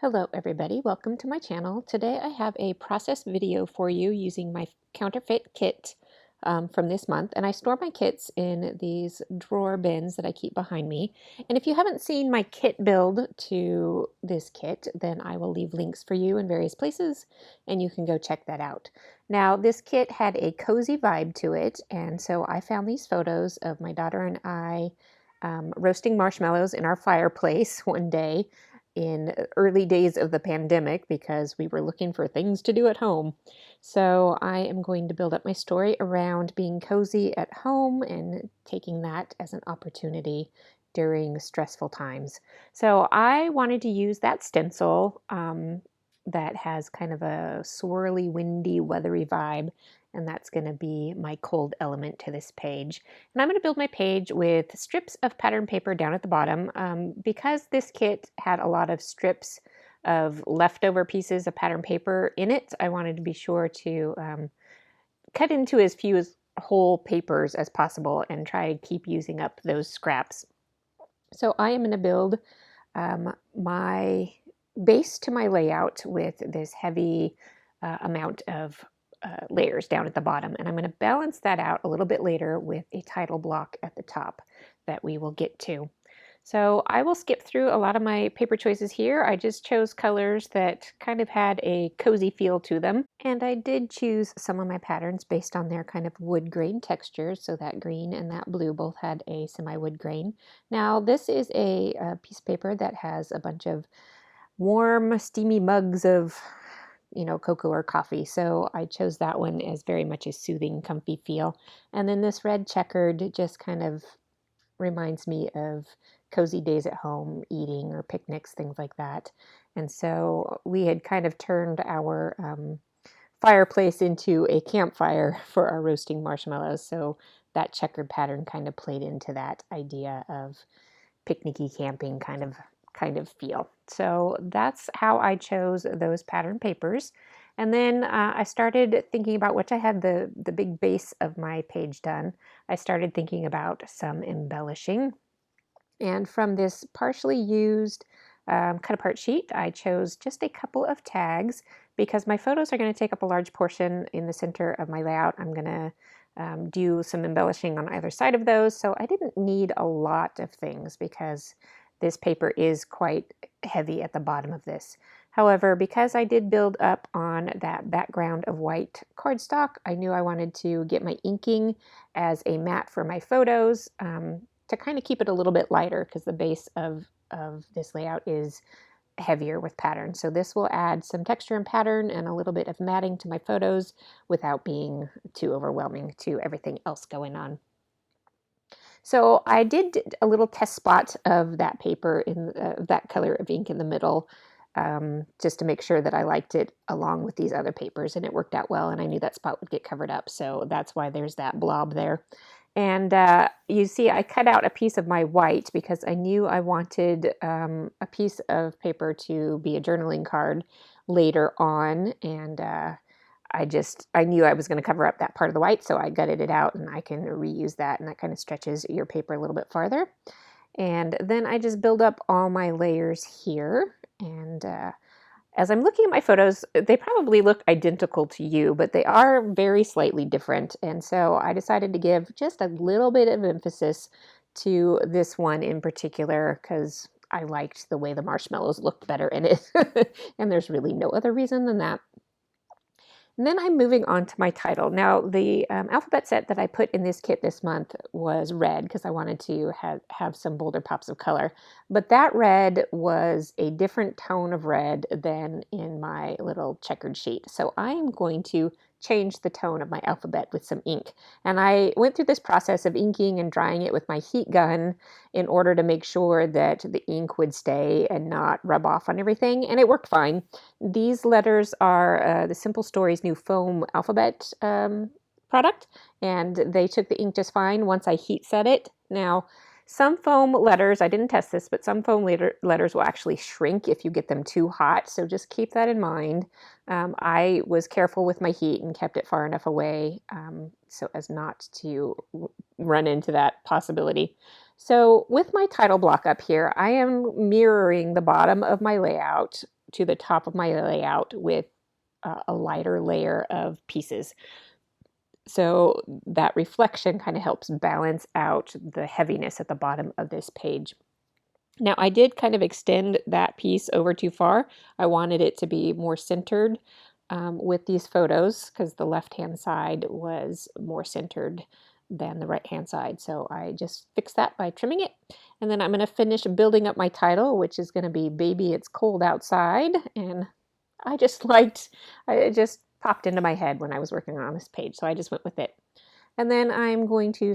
Hello everybody, welcome to my channel. Today I have a process video for you using my Counterfeit Kit from this month, and I store my kits in these drawer bins that I keep behind me. And if you haven't seen my kit build to this kit, then I will leave links for you in various places and you can go check that out. Now this kit had a cozy vibe to it, and so I found these photos of my daughter and I roasting marshmallows in our fireplace one day in early days of the pandemic because we were looking for things to do at home. So I am going to build up my story around being cozy at home and taking that as an opportunity during stressful times. So I wanted to use that stencil that has kind of a swirly, windy, weathery vibe, and that's going to be my cold element to this page. And I'm going to build my page with strips of pattern paper down at the bottom. Because this kit had a lot of strips of leftover pieces of pattern paper in it, I wanted to be sure to cut into as few whole papers as possible and try to keep using up those scraps. So I am going to build my base to my layout with this heavy amount of layers down at the bottom, and I'm going to balance that out a little bit later with a title block at the top that we will get to. So I will skip through a lot of my paper choices here. I just chose colors that kind of had a cozy feel to them, and I did choose some of my patterns based on their kind of wood grain textures. So that green and that blue both had a semi-wood grain. Now this is a piece of paper that has a bunch of warm, steamy mugs of cocoa or coffee. So I chose that one as very much a soothing, comfy feel. And then this red checkered just kind of reminds me of cozy days at home, eating or picnics, things like that. And so we had kind of turned our fireplace into a campfire for our roasting marshmallows. So that checkered pattern kind of played into that idea of picnicky camping kind of feel. So that's how I chose those pattern papers. And then I started thinking about, which I had the big base of my page done, I started thinking about some embellishing. And from this partially used cut-apart sheet, I chose just a couple of tags because my photos are going to take up a large portion in the center of my layout. I'm going to do some embellishing on either side of those, so I didn't need a lot of things because this paper is quite heavy at the bottom of this. However, because I did build up on that background of white cardstock, I knew I wanted to get my inking as a mat for my photos to kind of keep it a little bit lighter because the base of this layout is heavier with pattern. So this will add some texture and pattern and a little bit of matting to my photos without being too overwhelming to everything else going on. So I did a little test spot of that paper in that color of ink in the middle just to make sure that I liked it along with these other papers, and it worked out well, and I knew that spot would get covered up, so that's why there's that blob there. And you see I cut out a piece of my white because I knew I wanted a piece of paper to be a journaling card later on, and I knew I was going to cover up that part of the white, so I gutted it out and I can reuse that, and that kind of stretches your paper a little bit farther. And then I just build up all my layers here, and as I'm looking at my photos, they probably look identical to you, but they are very slightly different, and so I decided to give just a little bit of emphasis to this one in particular because I liked the way the marshmallows looked better in it, and there's really no other reason than that. And then I'm moving on to my title. Now, the alphabet set that I put in this kit this month was red because I wanted to have some bolder pops of color. But that red was a different tone of red than in my little checkered sheet. So I am going to change the tone of my alphabet with some ink. And I went through this process of inking and drying it with my heat gun in order to make sure that the ink would stay and not rub off on everything. And it worked fine. These letters are the Simple Stories new foam alphabet product, and they took the ink just fine once I heat set it. Now, some foam letters, I didn't test this, but some foam letters will actually shrink if you get them too hot, so just keep that in mind. I was careful with my heat and kept it far enough away so as not to run into that possibility. So with my title block up here, I am mirroring the bottom of my layout to the top of my layout with a lighter layer of pieces. So that reflection kind of helps balance out the heaviness at the bottom of this page. Now I did kind of extend that piece over too far. I wanted it to be more centered with these photos because the left-hand side was more centered than the right-hand side. So I just fixed that by trimming it. And then I'm going to finish building up my title, which is going to be Baby It's Cold Outside. And it just popped into my head when I was working on this page. So I just went with it. And then I'm going to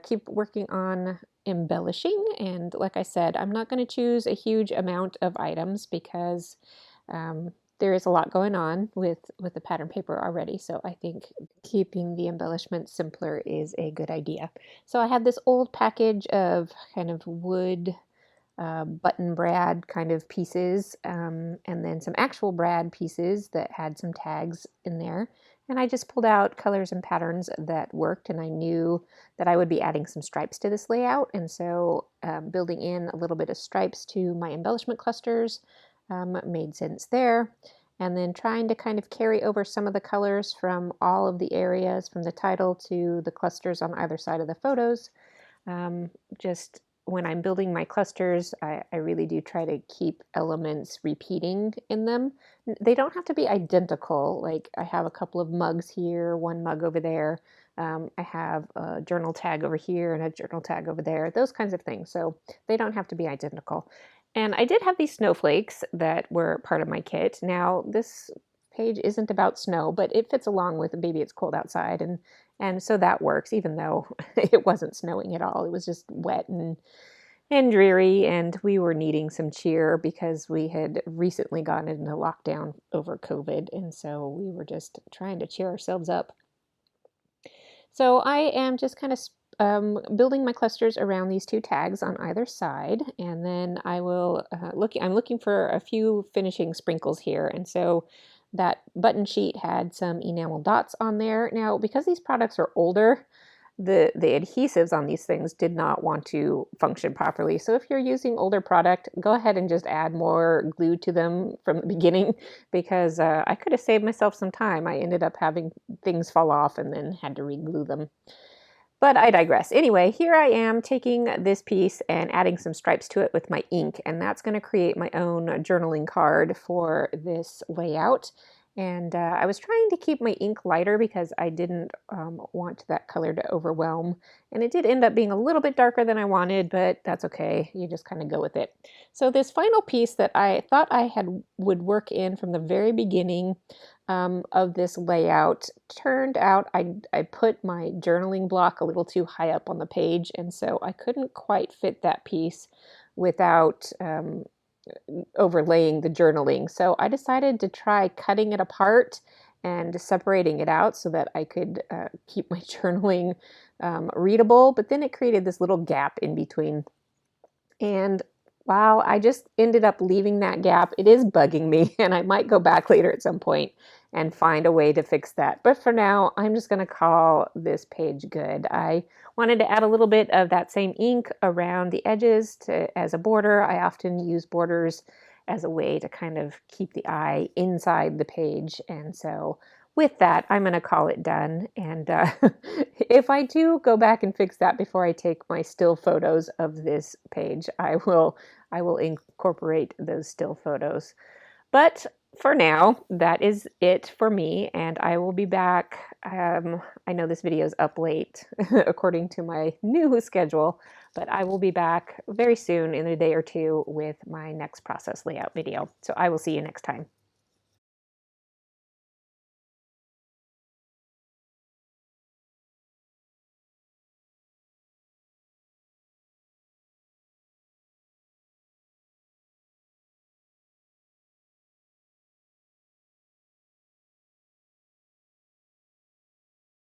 keep working on embellishing. And like I said, I'm not going to choose a huge amount of items because there is a lot going on with the pattern paper already. So I think keeping the embellishment simpler is a good idea. So I have this old package of kind of wood button brad kind of pieces, and then some actual brad pieces that had some tags in there. And I just pulled out colors and patterns that worked, and I knew that I would be adding some stripes to this layout. And so building in a little bit of stripes to my embellishment clusters made sense there. And then trying to kind of carry over some of the colors from all of the areas from the title to the clusters on either side of the photos. Just when I'm building my clusters, I really do try to keep elements repeating in them. They don't have to be identical. Like I have a couple of mugs here, one mug over there. I have a journal tag over here and a journal tag over there, those kinds of things. So they don't have to be identical. And I did have these snowflakes that were part of my kit. Now this page isn't about snow, but it fits along with Baby It's Cold Outside, and so that works, even though it wasn't snowing at all. It was just wet and dreary, and we were needing some cheer because we had recently gone into lockdown over COVID, and so we were just trying to cheer ourselves up. So I am just kind of building my clusters around these two tags on either side, and then I will I'm looking for a few finishing sprinkles here, and so that button sheet had some enamel dots on there. Now, because these products are older, the adhesives on these things did not want to function properly. So if you're using older product, go ahead and just add more glue to them from the beginning, because I could have saved myself some time. I ended up having things fall off and then had to re-glue them. But I digress. Anyway, here I am taking this piece and adding some stripes to it with my ink, and that's going to create my own journaling card for this layout. And I was trying to keep my ink lighter because I didn't want that color to overwhelm. And it did end up being a little bit darker than I wanted, but that's okay. You just kind of go with it. So this final piece that I thought would work in from the very beginning of this layout, turned out I put my journaling block a little too high up on the page, and so I couldn't quite fit that piece without overlaying the journaling. So I decided to try cutting it apart and separating it out so that I could keep my journaling readable, but then it created this little gap in between. And wow, I just ended up leaving that gap. It is bugging me, and I might go back later at some point and find a way to fix that. But for now, I'm just going to call this page good. I wanted to add a little bit of that same ink around the edges as a border. I often use borders as a way to kind of keep the eye inside the page. And so with that, I'm going to call it done. And if I do go back and fix that before I take my still photos of this page, I will incorporate those still photos. But for now, that is it for me, and I will be back. I know this video is up late according to my new schedule, but I will be back very soon in a day or two with my next process layout video. So I will see you next time.